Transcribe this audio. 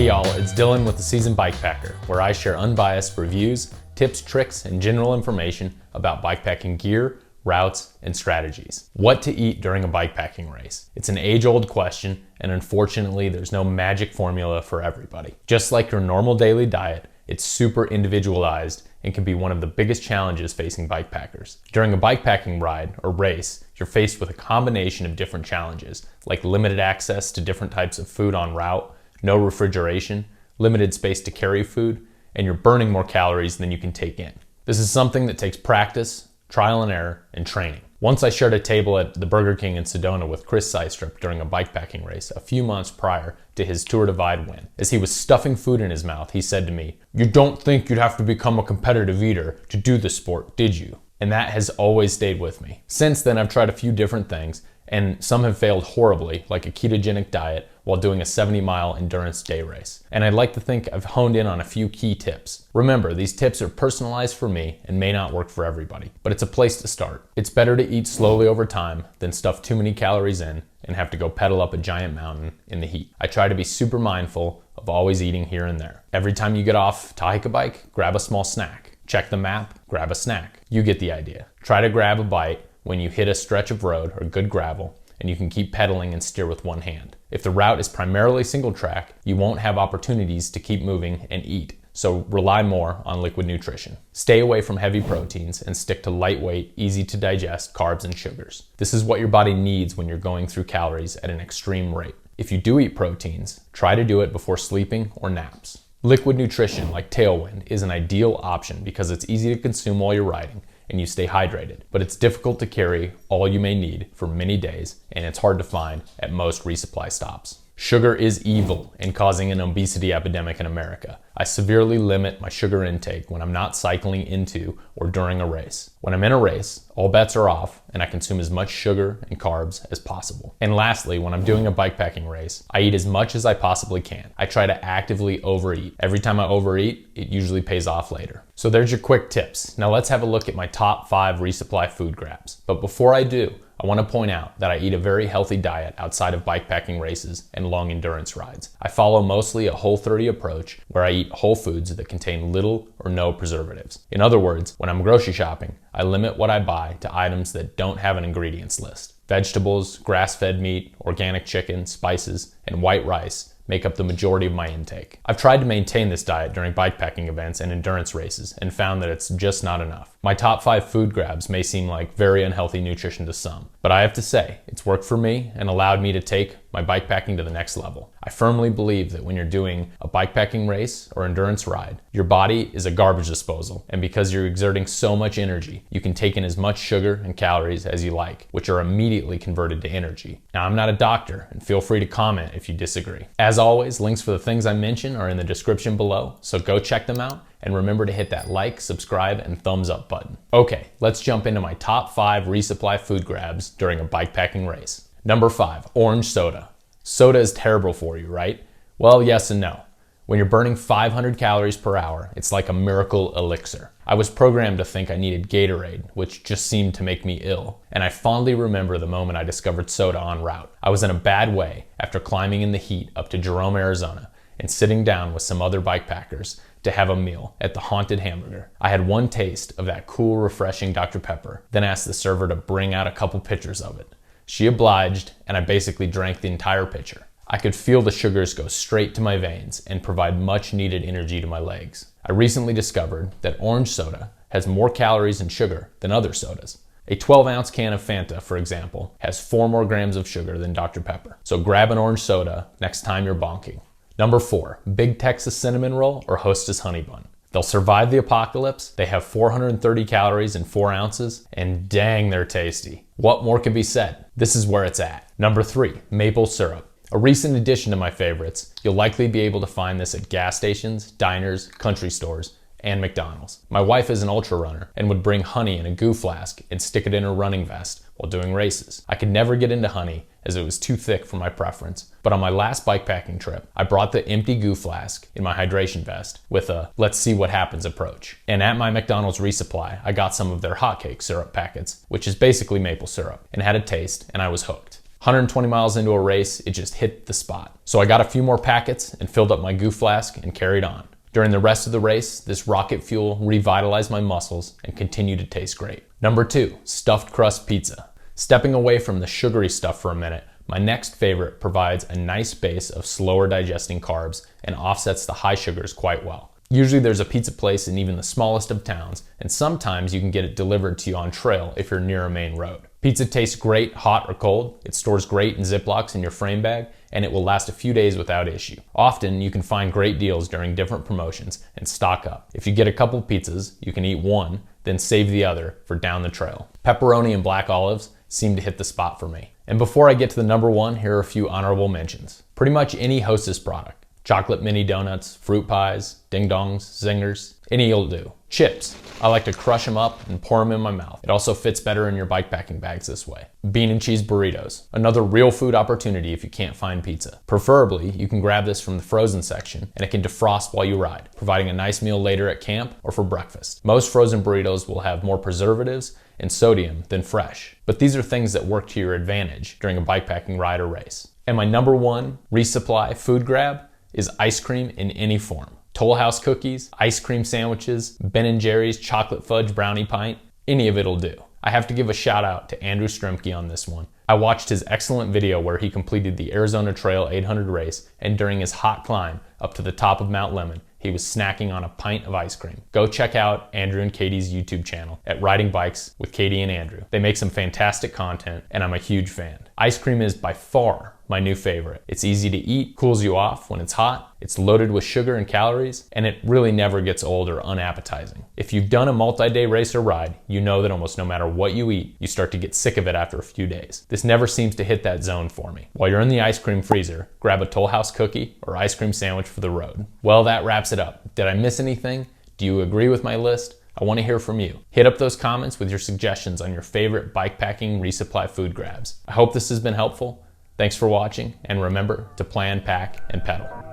Hey y'all, it's Dylan with the Seasoned Bikepacker, where I share unbiased reviews, tips, tricks, and general information about bikepacking gear, routes, and strategies. What to eat during a bikepacking race? It's an age-old question, and unfortunately there's no magic formula for everybody. Just like your normal daily diet, it's super individualized and can be one of the biggest challenges facing bikepackers. During a bikepacking ride or race, you're faced with a combination of different challenges, like limited access to different types of food en route, no refrigeration, limited space to carry food, and you're burning more calories than you can take in. This is something that takes practice, trial and error, and training. Once I shared a table at the Burger King in Sedona with Chris Systrip during a bikepacking race a few months prior to his Tour Divide win. As he was stuffing food in his mouth, he said to me, "You don't think you'd have to become a competitive eater to do the sport, did you?" And that has always stayed with me. Since then, I've tried a few different things, and some have failed horribly, like a ketogenic diet while doing a 70-mile endurance day race. And I'd like to think I've honed in on a few key tips. Remember, these tips are personalized for me and may not work for everybody, but it's a place to start. It's better to eat slowly over time than stuff too many calories in and have to go pedal up a giant mountain in the heat. I try to be super mindful of always eating here and there. Every time you get off to hike a bike, grab a small snack. Check the map, grab a snack. You get the idea. Try to grab a bite when you hit a stretch of road or good gravel, and you can keep pedaling and steer with one hand. If the route is primarily single track, you won't have opportunities to keep moving and eat, so rely more on liquid nutrition. Stay away from heavy proteins and stick to lightweight, easy to digest carbs and sugars. This is what your body needs when you're going through calories at an extreme rate. If you do eat proteins, try to do it before sleeping or naps. Liquid nutrition like Tailwind is an ideal option because it's easy to consume while you're riding and you stay hydrated, but it's difficult to carry all you may need for many days, and it's hard to find at most resupply stops. Sugar is evil and causing an obesity epidemic in America. I severely limit my sugar intake when I'm not cycling into or during a race. When I'm in a race, all bets are off and I consume as much sugar and carbs as possible. And lastly, when I'm doing a bikepacking race, I eat as much as I possibly can. I try to actively overeat. Every time I overeat, it usually pays off later. So there's your quick tips. Now let's have a look at my top 5 resupply food grabs. But before I do, I want to point out that I eat a very healthy diet outside of bikepacking races and long endurance rides. I follow mostly a Whole30 approach where I eat whole foods that contain little or no preservatives. In other words, when I'm grocery shopping, I limit what I buy to items that don't have an ingredients list. Vegetables, grass-fed meat, organic chicken, spices, and white rice make up the majority of my intake. I've tried to maintain this diet during bikepacking events and endurance races and found that it's just not enough. My top 5 food grabs may seem like very unhealthy nutrition to some, but I have to say, it's worked for me and allowed me to take my bikepacking to the next level. I firmly believe that when you're doing a bikepacking race or endurance ride, your body is a garbage disposal, and because you're exerting so much energy, you can take in as much sugar and calories as you like, which are immediately converted to energy. Now, I'm not a doctor, and feel free to comment if you disagree. As always, links for the things I mentioned are in the description below, so go check them out, and remember to hit that like, subscribe, and thumbs up button. Okay, let's jump into my top 5 resupply food grabs during a bikepacking race. Number 5, orange soda. Soda is terrible for you, right? Well, yes and no. When you're burning 500 calories per hour, it's like a miracle elixir. I was programmed to think I needed Gatorade, which just seemed to make me ill, and I fondly remember the moment I discovered soda en route. I was in a bad way after climbing in the heat up to Jerome, Arizona, and sitting down with some other bikepackers to have a meal at the Haunted Hamburger. I had one taste of that cool, refreshing Dr. Pepper, then asked the server to bring out a couple pitchers of it. She obliged, and I basically drank the entire pitcher. I could feel the sugars go straight to my veins and provide much needed energy to my legs. I recently discovered that orange soda has more calories and sugar than other sodas. A 12-ounce can of Fanta, for example, has 4 more grams of sugar than Dr. Pepper. So grab an orange soda next time you're bonking. Number 4, Big Texas Cinnamon Roll or Hostess Honeybun. They'll survive the apocalypse, they have 430 calories in 4 ounces, and dang, they're tasty. What more can be said? This is where it's at. Number 3, maple syrup. A recent addition to my favorites, you'll likely be able to find this at gas stations, diners, country stores, and McDonald's. My wife is an ultra runner and would bring honey in a goo flask and stick it in her running vest while doing races. I could never get into honey as it was too thick for my preference, but on my last bikepacking trip, I brought the empty goo flask in my hydration vest with a let's see what happens approach. And at my McDonald's resupply, I got some of their hotcake syrup packets, which is basically maple syrup, and had a taste, and I was hooked. 120 miles into a race, it just hit the spot. So I got a few more packets and filled up my goo flask and carried on. During the rest of the race, this rocket fuel revitalized my muscles and continued to taste great. Number 2, stuffed crust pizza. Stepping away from the sugary stuff for a minute, my next favorite provides a nice base of slower digesting carbs and offsets the high sugars quite well. Usually there's a pizza place in even the smallest of towns, and sometimes you can get it delivered to you on trail if you're near a main road. Pizza tastes great hot or cold, it stores great in Ziplocs in your frame bag, and it will last a few days without issue. Often you can find great deals during different promotions and stock up. If you get a couple pizzas, you can eat one, then save the other for down the trail. Pepperoni and black olives seem to hit the spot for me. And before I get to the number 1, here are a few honorable mentions. Pretty much any Hostess product. Chocolate mini donuts, fruit pies, ding dongs, zingers, any will do. Chips. I like to crush them up and pour them in my mouth. It also fits better in your bikepacking bags this way. Bean and cheese burritos. Another real food opportunity if you can't find pizza. Preferably, you can grab this from the frozen section and it can defrost while you ride, providing a nice meal later at camp or for breakfast. Most frozen burritos will have more preservatives and sodium than fresh, but these are things that work to your advantage during a bikepacking ride or race. And my number 1 resupply food grab is ice cream in any form. Toll House cookies, ice cream sandwiches, Ben & Jerry's chocolate fudge brownie pint, any of it'll do. I have to give a shout out to Andrew Stremke on this one. I watched his excellent video where he completed the Arizona Trail 800 race, and during his hot climb up to the top of Mount Lemmon, he was snacking on a pint of ice cream. Go check out Andrew and Katie's YouTube channel at Riding Bikes with Katie and Andrew. They make some fantastic content, and I'm a huge fan. Ice cream is by far my new favorite. It's easy to eat, cools you off when it's hot, it's loaded with sugar and calories, and it really never gets old or unappetizing. If you've done a multi-day race or ride, you know that almost no matter what you eat, you start to get sick of it after a few days. This never seems to hit that zone for me. While you're in the ice cream freezer, grab a Toll House cookie or ice cream sandwich for the road. Well, that wraps it up. Did I miss anything? Do you agree with my list? I want to hear from you. Hit up those comments with your suggestions on your favorite bikepacking resupply food grabs. I hope this has been helpful. Thanks for watching, and remember to plan, pack, and pedal.